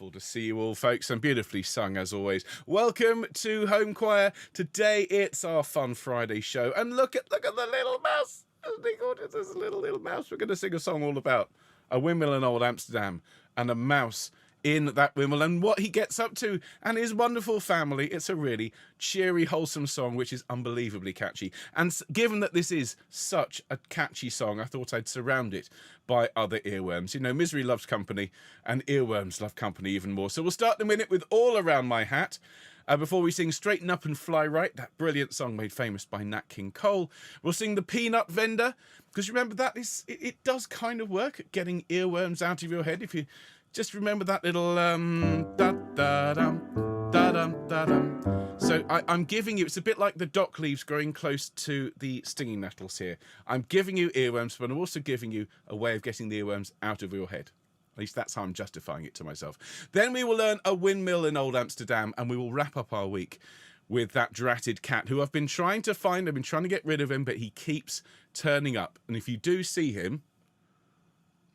wonderful to see you all, folks, and beautifully sung as always. Welcome to Homechoir. Today it's our Fun Friday show, and look at the little mouse. Isn't he gorgeous? There's a little mouse. We're going to sing a song all about a windmill in Old Amsterdam and a mouse in that windmill and what he gets up to and his wonderful family. It's a really cheery, wholesome song which is unbelievably catchy. And given that this is such a catchy song, I thought I'd surround it by other earworms. You know, misery loves company and earworms love company even more. So we'll start in a minute with All Around My Hat. Before we sing Straighten Up and Fly Right, that brilliant song made famous by Nat King Cole. We'll sing The Peanut Vendor, because remember that it does kind of work at getting earworms out of your head. If you just remember that little da-da-dum, da-dum. So I'm giving you, it's a bit like the dock leaves growing close to the stinging nettles here. I'm giving you earworms, but I'm also giving you a way of getting the earworms out of your head. At least that's how I'm justifying it to myself. Then we will learn a windmill in Old Amsterdam, and we will wrap up our week with that dratted cat who I've been trying to find. I've been trying to get rid of him, but he keeps turning up. And if you do see him,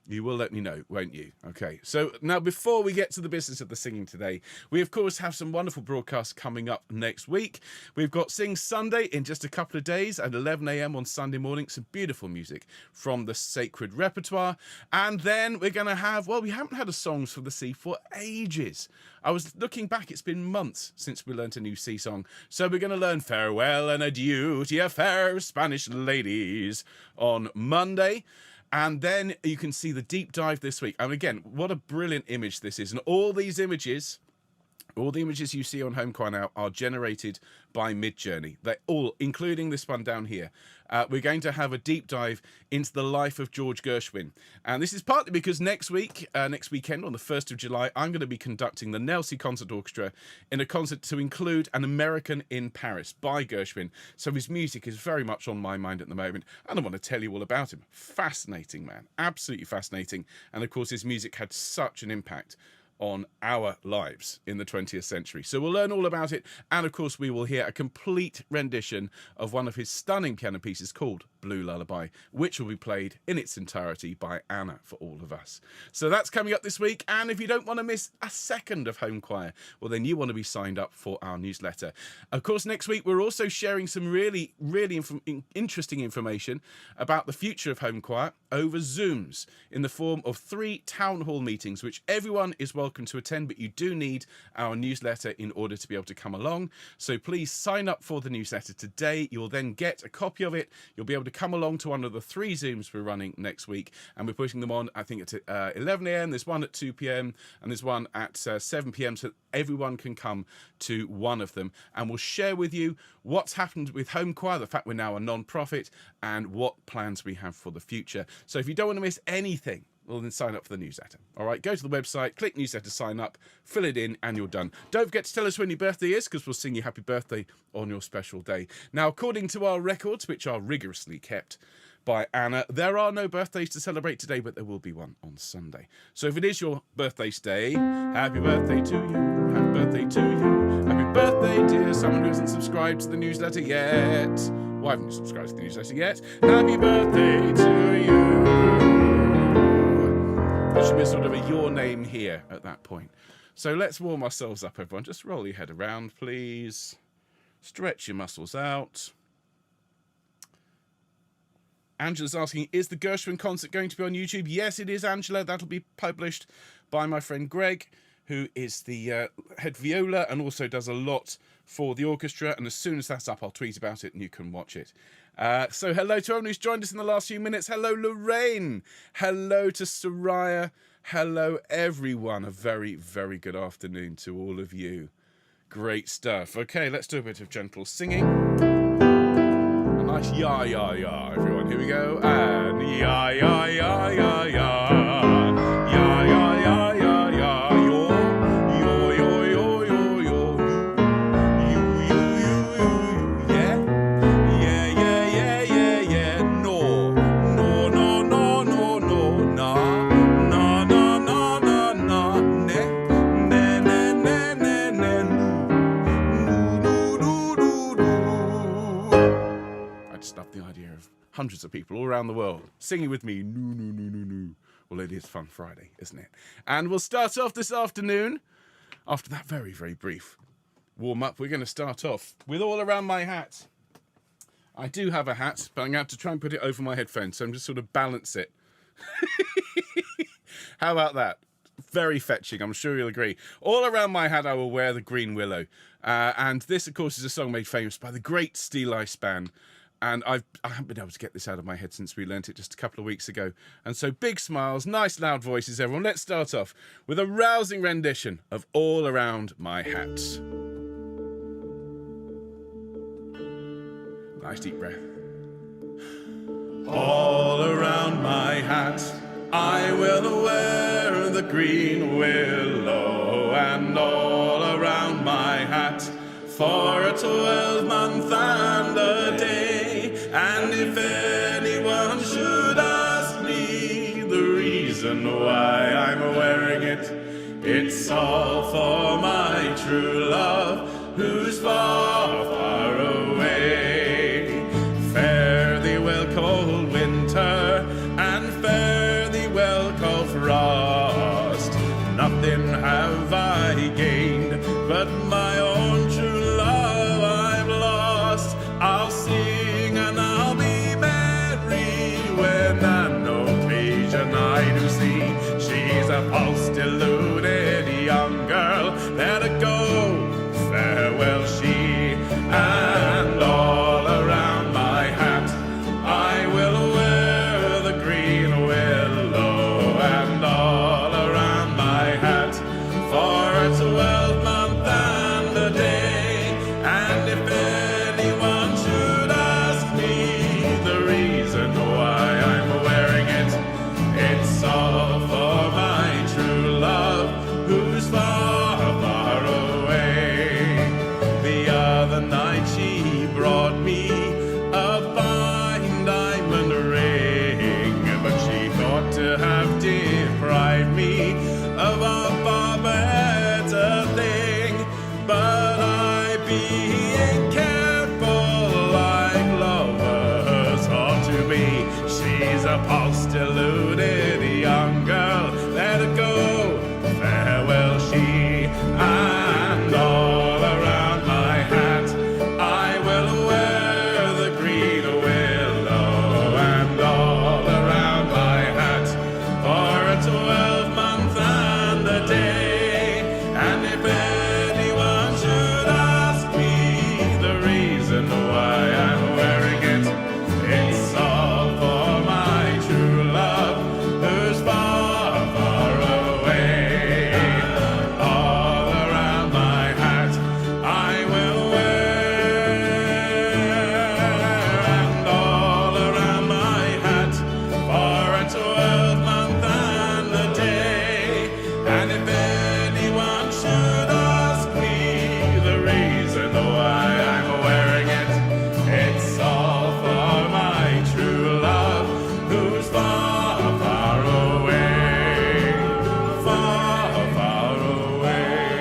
you will let me know, won't you? Okay, so now before we get to the business of the singing today, we of course have some wonderful broadcasts coming up next week. We've got Sing Sunday in just a couple of days at 11 a.m. on Sunday morning. Some beautiful music from the sacred repertoire. And then we're going to have, well, we haven't had a Songs for the Sea for ages. I was looking back, it's been months since we learnt a new sea song. So we're going to learn Farewell and Adieu to Your Fair Spanish Ladies on Monday. And then you can see the deep dive this week. And again, what a brilliant image this is. And all these images, all the images you see on Homechoir now are generated by Midjourney. They're all, including this one down here. We're going to have a deep dive into the life of George Gershwin. And this is partly because next weekend, on the 1st of July, I'm going to be conducting the Nelsie Concert Orchestra in a concert to include An American in Paris by Gershwin. So his music is very much on my mind at the moment. And I want to tell you all about him. Fascinating man. Absolutely fascinating. And of course, his music had such an impact on our lives in the 20th century. So we'll learn all about it. And of course, we will hear a complete rendition of one of his stunning piano pieces called Blue Lullaby, which will be played in its entirety by Anna for all of us. So that's coming up this week. And if you don't want to miss a second of Homechoir, well, then you want to be signed up for our newsletter. Of course, next week, we're also sharing some really interesting information about the future of Homechoir over Zooms in the form of 3 town hall meetings, which everyone is welcome to attend, but you do need our newsletter in order to be able to come along. So please sign up for the newsletter today. You'll then get a copy of it. You'll be able to come along to one of the 3 Zooms we're running next week, and we're putting them on, I think, at 11 a.m. There's one at 2 p.m. and there's one at 7 p.m. so everyone can come to one of them, and we'll share with you what's happened with Homechoir, the fact we're now a non-profit, and what plans we have for the future. So if you don't want to miss anything, well, then sign up for the newsletter. All right, go to the website, click newsletter, sign up, fill it in, and you're done. Don't forget to tell us when your birthday is, because we'll sing you happy birthday on your special day. Now, according to our records, which are rigorously kept by Anna, there are no birthdays to celebrate today, but there will be one on Sunday. So if it is your birthday day, happy birthday to you, happy birthday to you, happy birthday, dear someone who hasn't subscribed to the newsletter yet. Well, I haven't subscribed to the newsletter yet. Happy birthday to you. There should be sort of a your name here at that point. So let's warm ourselves up, everyone. Just roll your head around, please. Stretch your muscles out. Angela's asking, is the Gershwin concert going to be on YouTube? Yes, it is, Angela. That'll be published by my friend Greg, who is the head viola and also does a lot for the orchestra. And as soon as that's up, I'll tweet about it and you can watch it. So hello to everyone who's joined us in the last few minutes. Hello, Lorraine. Hello to Soraya. Hello, everyone. A very, very good afternoon to all of you. Great stuff. Okay, let's do a bit of gentle singing. A nice ya, ya, ya, everyone. Here we go. And ya, ya, ya, ya, ya. Ya, ya, ya, ya, ya. Yo, yo, yo, yo, yo, yo. Yeah? Yeah, yeah, yeah, yeah, yeah. No. No, no, no, no, no. Nah. Nah, nah, nah, nah, nah. Ne. Ne, ne, ne, ne, ne. No. No, no, no, no, no. I just love the idea of hundreds of people all around the world singing with me. No, no, no, no, no. Well, it is Fun Friday, isn't it? And we'll start off this afternoon, after that very, very brief warm-up, we're going to start off with All Around My Hat. I do have a hat, but I'm going to have to try and put it over my headphones, so I'm just sort of balance it. How about that? Very fetching, I'm sure you'll agree. All around my hat I will wear the green willow. And this, of course, is a song made famous by the great Steel Ice Band. And I haven't been able to get this out of my head since we learnt it just a couple of weeks ago. And so big smiles, nice loud voices, everyone. Let's start off with a rousing rendition of All Around My Hat. Nice deep breath. All around my hat I will wear the green willow, and all around my hat for a 12-month and a day. And if anyone should ask me the reason why I'm wearing it, it's all for my true love who's far, far away. Fare thee well, cold winter, and fare thee well, cold frost. Nothing have I gained but my own true love I've lost. I'll sing and I'll be merry when on occasion I do see she's a false, deluded young girl. Let her go, farewell she. And all around my hat I will wear the green willow, and all around my hat for a 12-month and a day. And if anyone should ask me the reason why I'm wearing it, it's all for my true love who's far, far away. The other night she brought me a fine diamond ring, but she thought to have deprived me of a far better thing. But I, being careful like lovers ought to be, she's a false, deluded young girl. Let her go, farewell she. And all around my hat I will wear the green willow, and all around my hat for a 12-month and a day. And if anyone should ask me the reason why I'm wearing it, it's all for my true love who's far, far away. All around my hat I will wear, and all around my hat for a 12-month and a day. And if anyone should ask me the reason why I'm wearing it, it's all for my true love who's far, far away. Far, far away.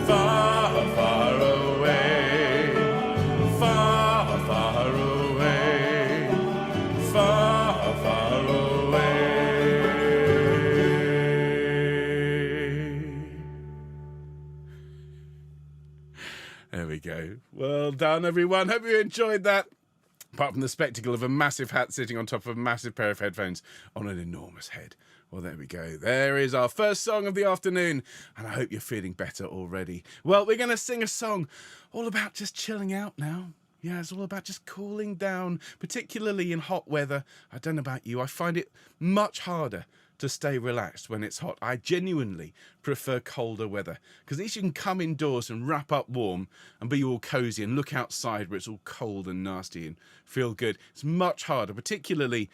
Far, far away. Far, far away. Far, far away. There we go. Well done, everyone. Hope you enjoyed that. Apart from the spectacle of a massive hat sitting on top of a massive pair of headphones on an enormous head. Well, there we go. There is our first song of the afternoon, and I hope you're feeling better already. Well, we're going to sing a song all about just chilling out now. Yeah, it's all about just cooling down, particularly in hot weather. I don't know about you, I find it much harder to stay relaxed when it's hot. I genuinely prefer colder weather, because at least you can come indoors and wrap up warm and be all cozy and look outside where it's all cold and nasty and feel good. It's much harder, particularly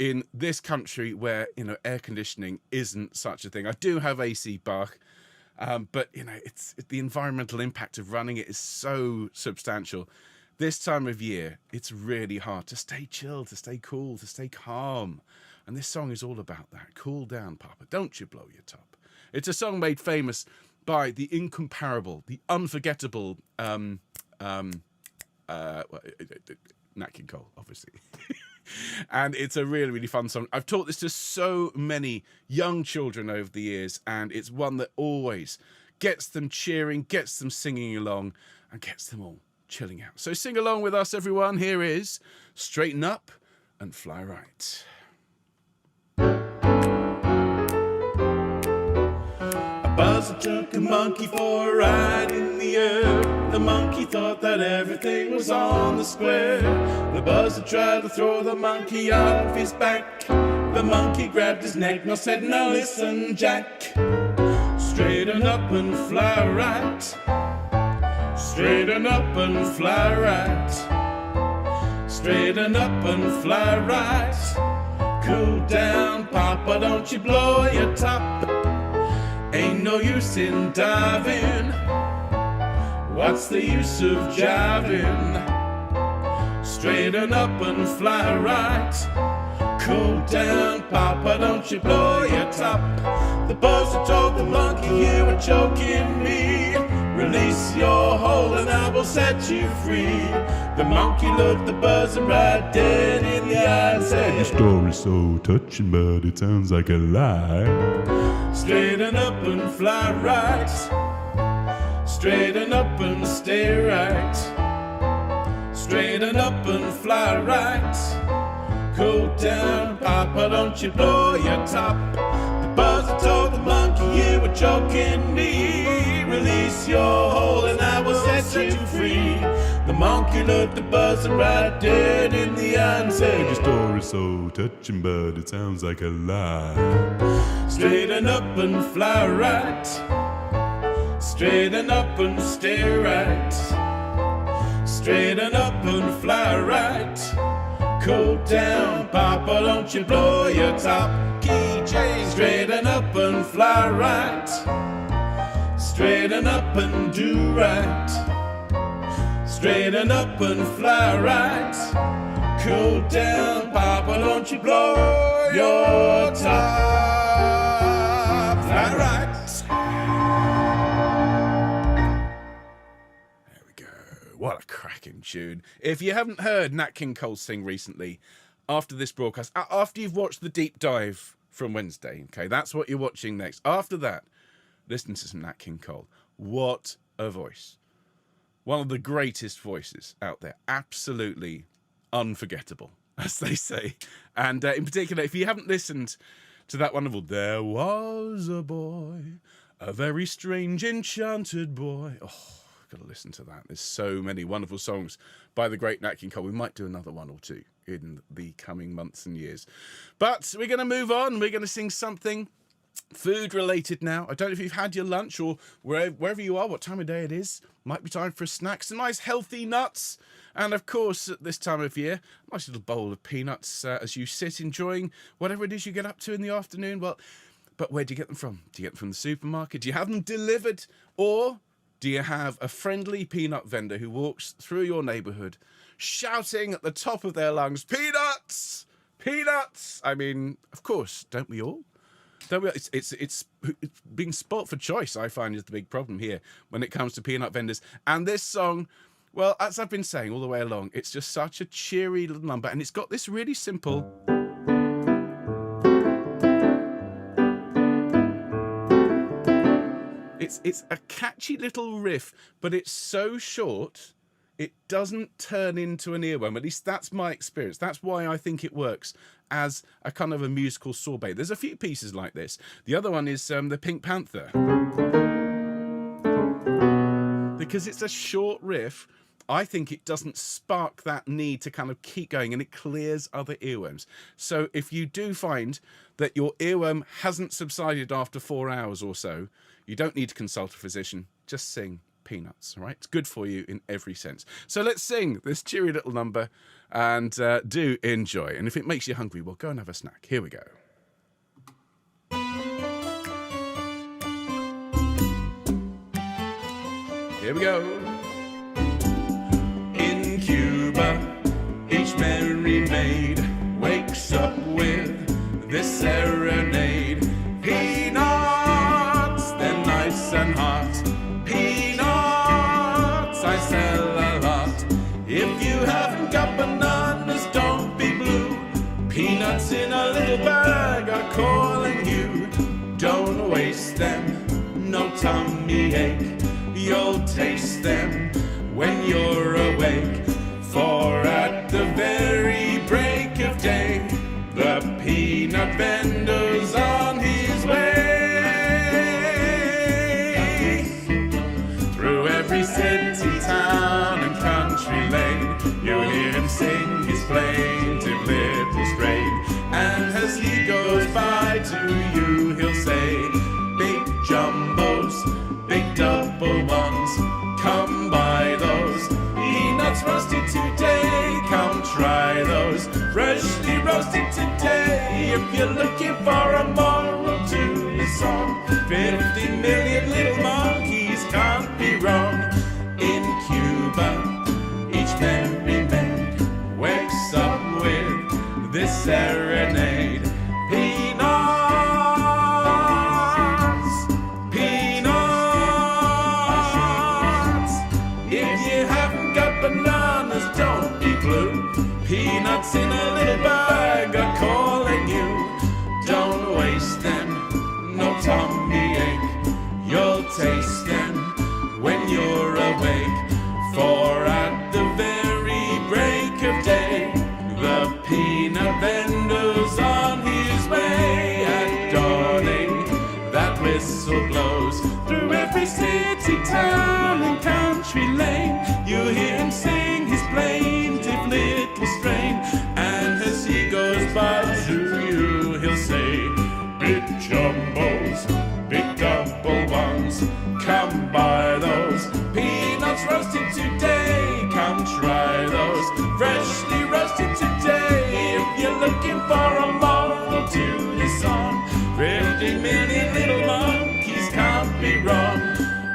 in this country where, you know, air conditioning isn't such a thing. I do have AC Bach, but, you know, it's the environmental impact of running it is so substantial. This time of year, it's really hard to stay chill, to stay cool, to stay calm. And this song is all about that. Cool down, Papa. Don't you blow your top. It's a song made famous by the incomparable, the unforgettable Nat King Cole, obviously. And it's a really, really fun song. I've taught this to so many young children over the years, and it's one that always gets them cheering, gets them singing along, and gets them all chilling out. So sing along with us, everyone. Here is Straighten Up and Fly Right. A buzzer took a monkey for a ride in the air. The monkey thought that everything was on the square. The buzzer tried to throw the monkey off his back. The monkey grabbed his neck, now said, now listen, Jack. Straighten up and fly right. Straighten up and fly right. Straighten up and fly right. Cool down, Papa, don't you blow your top. Ain't no use in diving. What's the use of jiving? Straighten up and fly right. Cool down, Papa, don't you blow your top. The buzzer told the monkey, you were choking me. Release your hold and I will set you free. The monkey looked the buzzer right dead in the eye and said, your story's so touching, but it sounds like a lie. Straighten up and fly right. Straighten up and stay right. Straighten up and fly right. Cool down, Papa, don't you blow your top. The buzzer told the monkey, you were choking me. Release your hold and I will set you free. The monkey looked the buzzer right dead in the eye and said, your story's so touching, but it sounds like a lie. Straighten up and fly right. Straighten up and stay right. Straighten up and fly right. Cool down, Papa, don't you blow your top. Key change. Straighten up and fly right. Straighten up and do right. Straighten up and fly right. Cool down, Papa, don't you blow your top. Fly right. There we go. What a cracking tune. If you haven't heard Nat King Cole sing recently, after this broadcast, after you've watched the deep dive from Wednesday, okay, that's what you're watching next. After that, listen to some Nat King Cole. What a voice. One of the greatest voices out there. Absolutely unforgettable, as they say. And in particular, if you haven't listened to that wonderful There Was a Boy, a very strange enchanted boy. Oh, I've got to listen to that. There's so many wonderful songs by the great Nat King Cole. We might do another one or two in the coming months and years. But we're going to move on. We're going to sing something food related now. I don't know if you've had your lunch or wherever you are, what time of day it is. Might be time for a snack. Some nice healthy nuts. And of course, at this time of year, a nice little bowl of peanuts as you sit enjoying whatever it is you get up to in the afternoon. Well, but where do you get them from? Do you get them from the supermarket? Do you have them delivered? Or do you have a friendly peanut vendor who walks through your neighborhood shouting at the top of their lungs, peanuts, peanuts? I mean, of course, don't we all? It's being spoilt for choice, I find, is the big problem here when it comes to peanut vendors. And this song, well, as I've been saying all the way along, it's just such a cheery little number, and it's got this really simple. It's a catchy little riff, but it's so short, it doesn't turn into an earworm. At least that's my experience. That's why I think it works as a kind of a musical sorbet. There's a few pieces like this. The other one is the Pink Panther. Because it's a short riff, I think it doesn't spark that need to kind of keep going, and it clears other earworms. So if you do find that your earworm hasn't subsided after 4 hours or so, you don't need to consult a physician. Just sing peanuts, all right? It's good for you in every sense. So let's sing this cheery little number and do enjoy. And if it makes you hungry, well, go and have a snack. Here we go. Here we go. In Cuba, each merry maid wakes up with this serenade. Peanuts, they're nice and hot. Peanuts, I sell a lot. If you haven't got bananas, don't be blue. when you're awake. For at the very break of day, the peanut vendor's on his way. Through every city, town and country lane, you'll hear him sing his plaintive little strain. And as he goes by to you, he'll say, big jumbos, big double ones, come buy those. Peanuts roasted today, come try those. Freshly roasted today, if you're looking for a moral to your song. 50 million little monkeys can't be wrong. In Cuba, each merry maid wakes up with this serenade. Peanuts, peanuts. If you haven't got bananas, don't be blue. Peanuts in a little bag are calling you. Don't waste them, no tummy ache. You'll taste them when you're awake. For at the very break of day, the peanut vendor's on his way. At dawning, that whistle blows through every city, town and country lane. You hear him sing his plaintive little strain. And as he goes by to you, he'll say, big jumbos, big double ones, come buy those. Peanuts roasted today, come try those. Freshly roasted today, if you're looking for a moral to this song. 50 million little monkeys can't be wrong.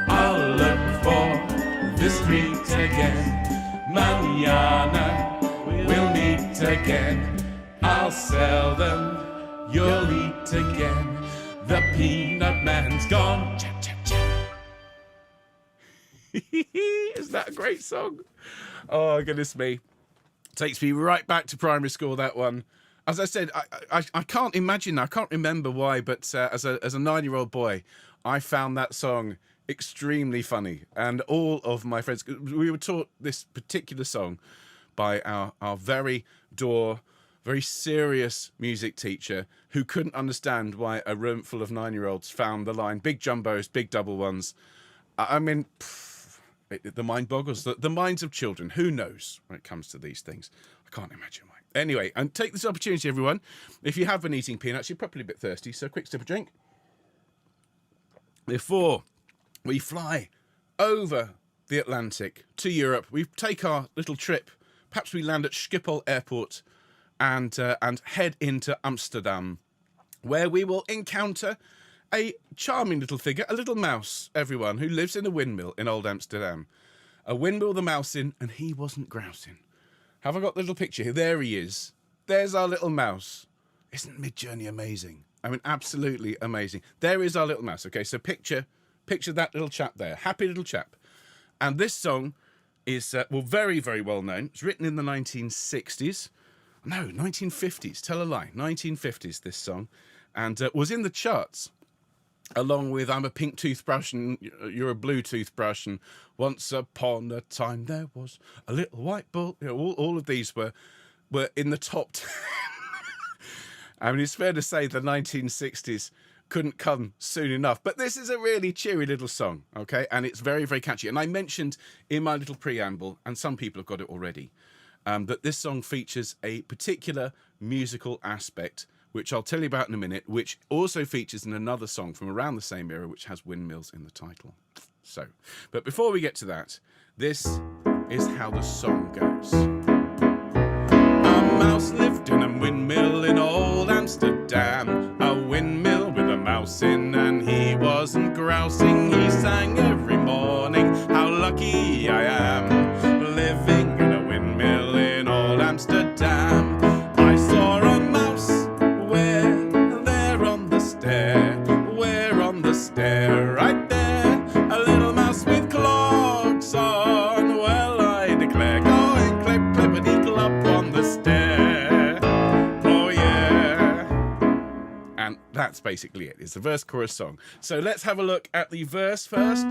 I'll look for the street again. Mañana we'll meet again. I'll sell them, you'll eat again. The peanut man's gone. Cha, cha, cha. Isn't that a great song? Oh, goodness me. Takes me right back to primary school, that one. As I said, I can't imagine, I can't remember why, but as a 9-year-old boy, I found that song extremely funny. And all of my friends, we were taught this particular song by our very very serious music teacher who couldn't understand why a room full of 9-year-olds found the line, big jumbos, big double ones. I mean, the mind boggles the minds of children. Who knows when it comes to these things? I can't imagine why. Anyway, and take this opportunity, everyone. If you have been eating peanuts, you're probably a bit thirsty, so quick sip of drink. Before we fly over the Atlantic to Europe, we take our little trip. Perhaps we land at Schiphol Airport and head into Amsterdam, where we will encounter a charming little figure, a little mouse, everyone, who lives in a windmill in Old Amsterdam. A windmill with a mouse in, and he wasn't grousing. Have I got the little picture here? There he is. There's our little mouse. Isn't Midjourney amazing? I mean, absolutely amazing. There is our little mouse. Okay, so picture that little chap there. Happy little chap. And this song is, very, very well known. It's written in the 1960s. No, 1950s. Tell a lie. 1950s, this song. And was in the charts, along with I'm a pink toothbrush and you're a blue toothbrush and once upon a time there was a little white bull. You know, all of these were in the top 10. I mean, it's fair to say the 1960s couldn't come soon enough. But this is a really cheery little song, okay? And it's very, very catchy. And I mentioned in my little preamble, and some people have got it already, that this song features a particular musical aspect, which I'll tell you about in a minute, which also features in another song from around the same era, which has windmills in the title. So, but before we get to that, this is how the song goes. A mouse lived in a windmill in Old Amsterdam, a windmill with a mouse in, and he wasn't grousing. He sang every morning, how lucky I am, living in a windmill in Old Amsterdam. I saw a mouse there on the stair, right there, a little mouse with clogs on. Well, I declare, going clip, clippity clop on the stair. Oh yeah. And that's basically it. It's the verse chorus song. So let's have a look at the verse first.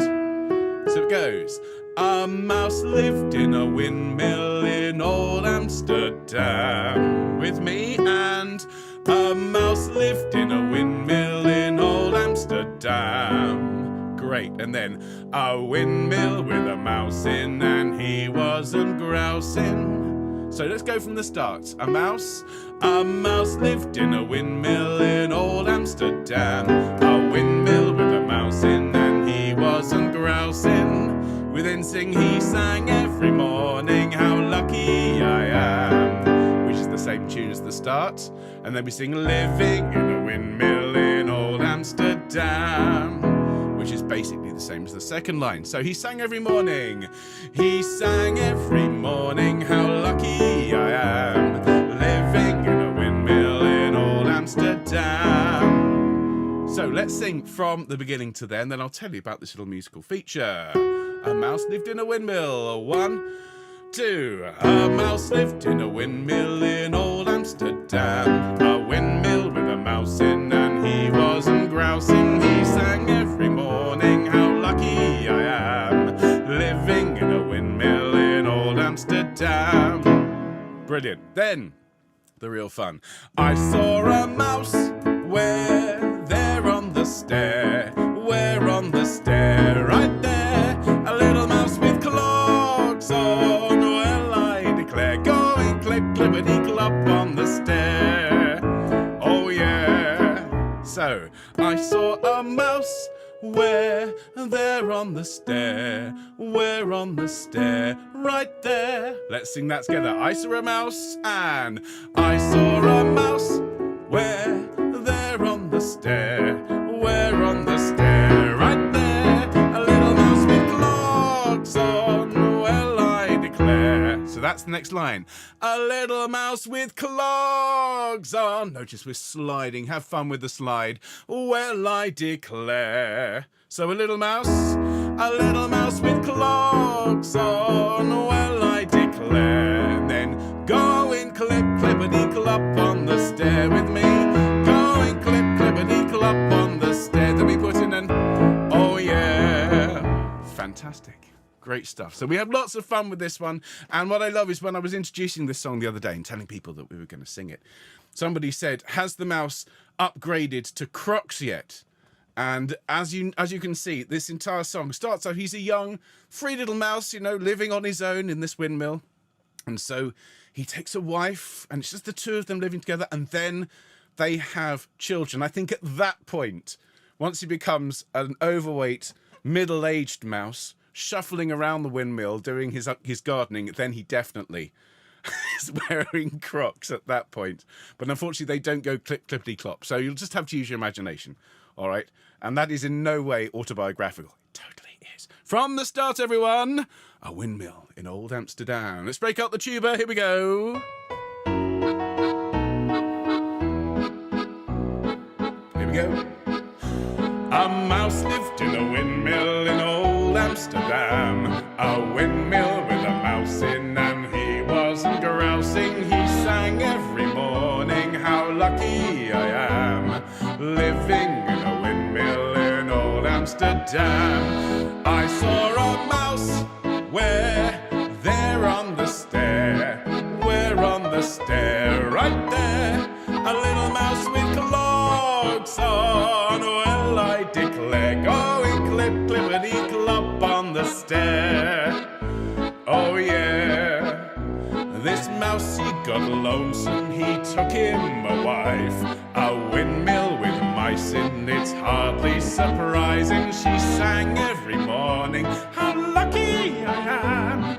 So it goes. A mouse lived in a windmill in old Amsterdam. With me, and a mouse lived in a windmill in old Amsterdam. Great. And then a windmill with a mouse in, and he wasn't grousing. So let's go from the start. A mouse lived in a windmill in old Amsterdam. A windmill with a mouse in, and he wasn't grousing. We then sing, he sang every morning, how lucky I am, which is the same tune as the start. And then we sing, living in a windmill in old Amsterdam, which is basically the same as the second line. So he sang every morning. He sang every morning, how lucky I am, living in a windmill in old Amsterdam. So let's sing from the beginning to then I'll tell you about this little musical feature. A mouse lived in a windmill. 1, 2. A mouse lived in a windmill in old Amsterdam. A windmill with a mouse in, and he wasn't grousing. He sang every morning, how lucky I am, living in a windmill in old Amsterdam. Brilliant. Then, the real fun. I saw a mouse where there on the stair, where on the stair, right there. A little mouse with clogs on, well I declare, going clip, clippity clop on the stair. Oh yeah. So, I saw a mouse where there on the stair, where on the stair, right there. Let's sing that together. I saw a mouse, and I saw a mouse where there on the stair, where on the stair, right there. A little mouse with clogs on, well I declare. So that's the next line. A little mouse with clogs on. Notice we're sliding. Have fun with the slide. Well I declare. So a little mouse with clogs on, well I declare. And then going clip, clippity clop on the stair with me. Going clip, clippity clop on the stair. Then we put in an oh yeah. Fantastic. Great stuff. So we had lots of fun with this one. And what I love is when I was introducing this song the other day and telling people that we were going to sing it, somebody said, has the mouse upgraded to Crocs yet? And as you can see, this entire song starts out, he's a young, free little mouse, living on his own in this windmill. And so he takes a wife, and it's just the two of them living together, and then they have children. I think at that point, once he becomes an overweight, middle-aged mouse, shuffling around the windmill, doing his gardening, then he definitely is wearing Crocs at that point. But unfortunately, they don't go clippity-clop. So you'll just have to use your imagination. All right? And that is in no way autobiographical. It totally is. From the start, everyone, a windmill in old Amsterdam. Let's break out the tuba. Here we go. Here we go. A mouse lived in a windmill in old Amsterdam. A windmill with a mouse in, and he wasn't grousing. He sang every morning, how lucky I am, living in a windmill in old Amsterdam. I saw a mouse where there on the stair, where on the stair, right there. A little mouse with clogs on, well I declare, going clip, clippity clop on the stair. Oh yeah. This mouse, he got lonesome, he took him a wife. A windmill with mice in, it's hardly surprising. She sang every morning, how lucky I am,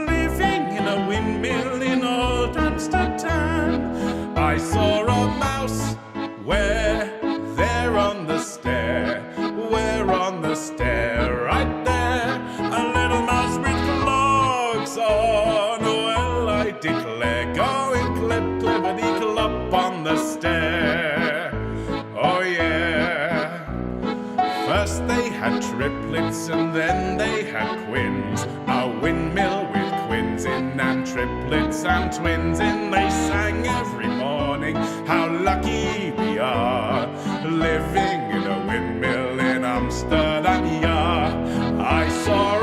living in a windmill in old Amsterdam. I saw a mouse where there on the stair, where on the stair, right there. A little mouse with clogs on, well I declare, going clip, clippity clop on the stair. Oh yeah. First they had triplets and then they had quins. A windmill with quins in and triplets and twins in. They sang every morning, how lucky we are, living in a windmill in Amsterdam, yeah. I saw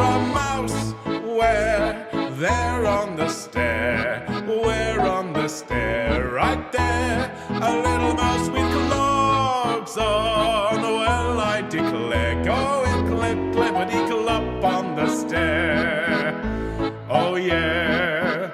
there on the stair. We're on the stair, right there. A little mouse with clogs on. Well, I declare, going clip, clippity clop on the stair. Oh yeah,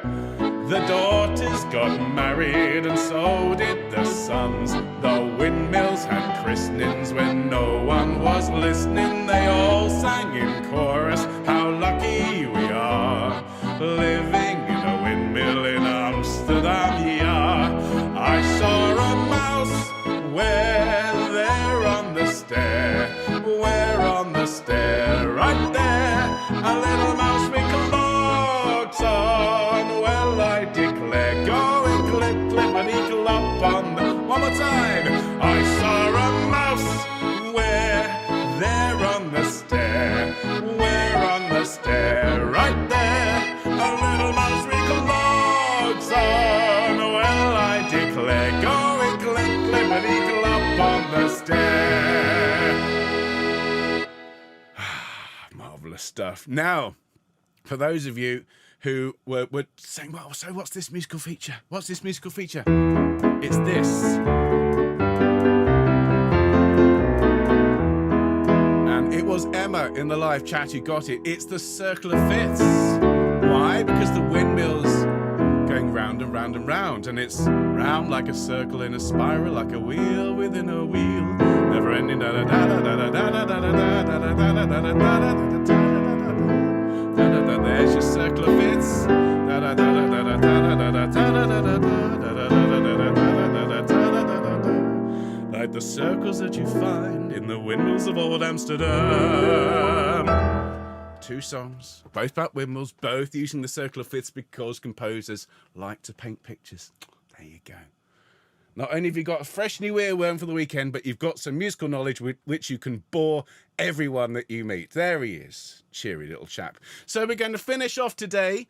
the daughters got married and so did the sons. The windmills had christenings when no one was listening. They all sang in chorus, how lucky we are, living in a windmill in Amsterdam, yeah. I saw a mouse where there on the stair. We're on the stair, right there. A little mouse with clogs on. Well, I declare, going clip, clippity clop on the... One more time. I saw a mouse where there on the stair. We're on the stair, right there. A little mouse with clogs on. Well, I declare, going clip, clippity clop on the stair. Marvellous stuff. Now, for those of you who were saying, well, so what's this musical feature? What's this musical feature? It's this. And it was Emma in the live chat who got it. It's the Circle of Fifths. Why? Because the windmill's going round and round and round, and it's round like a circle in a spiral, like a wheel within a wheel, never ending. There's your circle of fifths. Like the circles that you find in the windmills of old Amsterdam. Two songs, both about windmills, both using the circle of fifths because composers like to paint pictures. There you go. Not only have you got a fresh new earworm for the weekend, but you've got some musical knowledge with which you can bore everyone that you meet. There he is, cheery little chap. So we're going to finish off today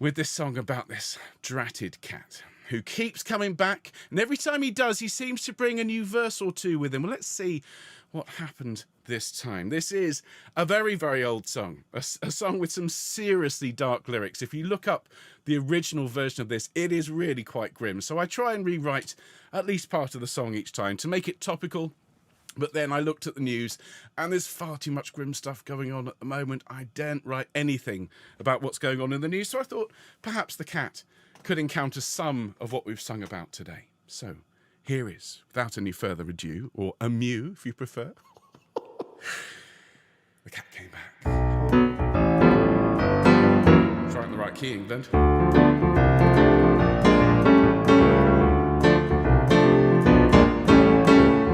with this song about this dratted cat who keeps coming back, and every time he does, he seems to bring a new verse or two with him. Well, let's see what happened this time. This is a very, very old song, a song with some seriously dark lyrics. If you look up the original version of this, it is really quite grim. So I try and rewrite at least part of the song each time to make it topical. But then I looked at the news, and there's far too much grim stuff going on at the moment. I daren't write anything about what's going on in the news. So I thought perhaps the cat could encounter some of what we've sung about today. So here is, without any further ado, or a mew if you prefer. The cat came back. Try it in the right key, England.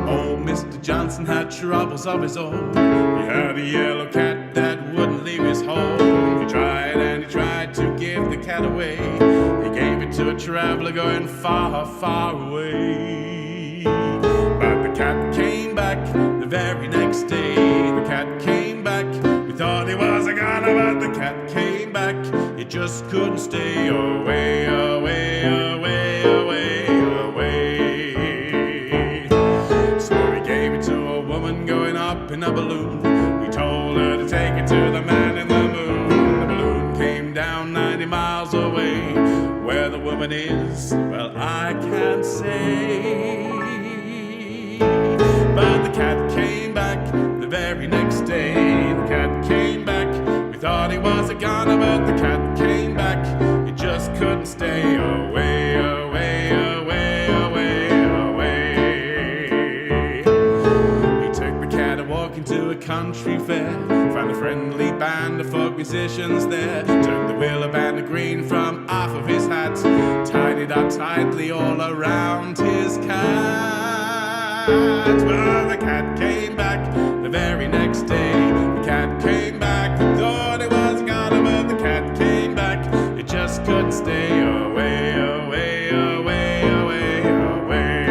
Old Mr. Johnson had troubles of his own. He had a yellow cat that wouldn't leave his home. He tried and he tried to give the cat away. He gave it to a traveller going far, far away. But the cat came back the very next day. The cat came back. We thought he was a goner, but the cat came back. It just couldn't stay away, away, away, away, away. So we gave it to a woman going up in a balloon. We told her to take it to the man in the moon. The balloon came down 90 miles away. Where the woman is, well, I can't say. But the cat came back the very next day. The cat came back. We thought he was a goner, but the cat came back. It just couldn't stay away, away, away, away, away. He took the cat a walk into a country fair. Found a friendly band of folk musicians there. Took the willow band of green from off of his hat. Tied it up tightly all around his cat. Well, the cat came back the very next day. The cat came back. We thought it was gone, but the cat came back. It just couldn't stay away, away, away, away, away.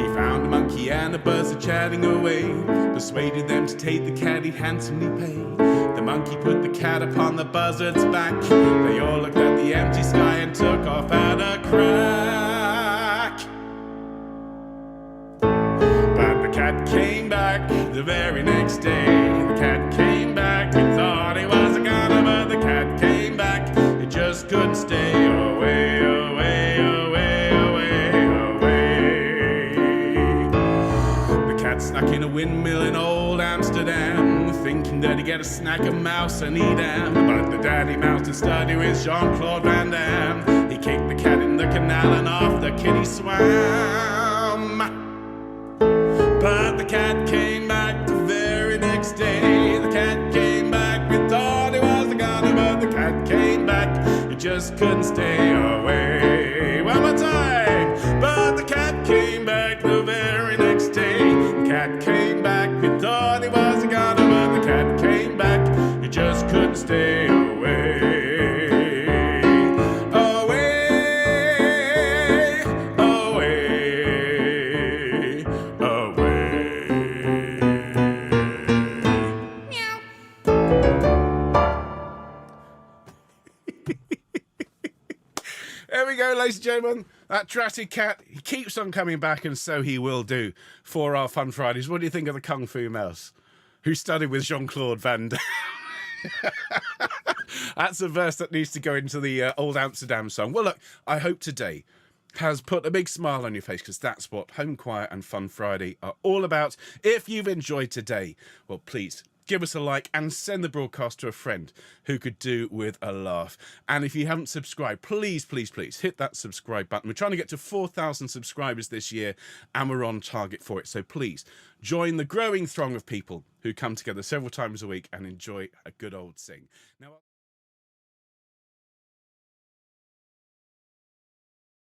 He found a monkey and a buzzard chatting away. Persuaded them to take the cat, he'd handsomely pay. The monkey put the cat upon the buzzard's back. They all looked at the empty sky and took off at a crack. But the cat came back the very next day. The cat came back. We thought he was a goner, get a snack of mouse and eat them. But the daddy mouse did study with Jean-Claude Van Damme. He kicked the cat in the canal and off the kitty swam. But the cat came back the very next day. The cat came back, we thought it was the gunner, but the cat came back, it just couldn't stay away. One more time. But the cat came back the very next day. The cat came back, we thought it was the gunner, but the cat came back, it just couldn't stay away. There we go, ladies and gentlemen. That Jurassic Cat, he keeps on coming back, and so he will do for our Fun Fridays. What do you think of the Kung Fu Mouse, who studied with Jean-Claude Van Damme? That's a verse that needs to go into the Old Amsterdam song. Well, look, I hope today has put a big smile on your face, because that's what Homechoir and Fun Friday are all about. If you've enjoyed today, well, please give us a like and send the broadcast to a friend who could do with a laugh. And if you haven't subscribed, please, please, please hit that subscribe button. We're trying to get to 4,000 subscribers this year, and we're on target for it. So please join the growing throng of people who come together several times a week and enjoy a good old sing. Now,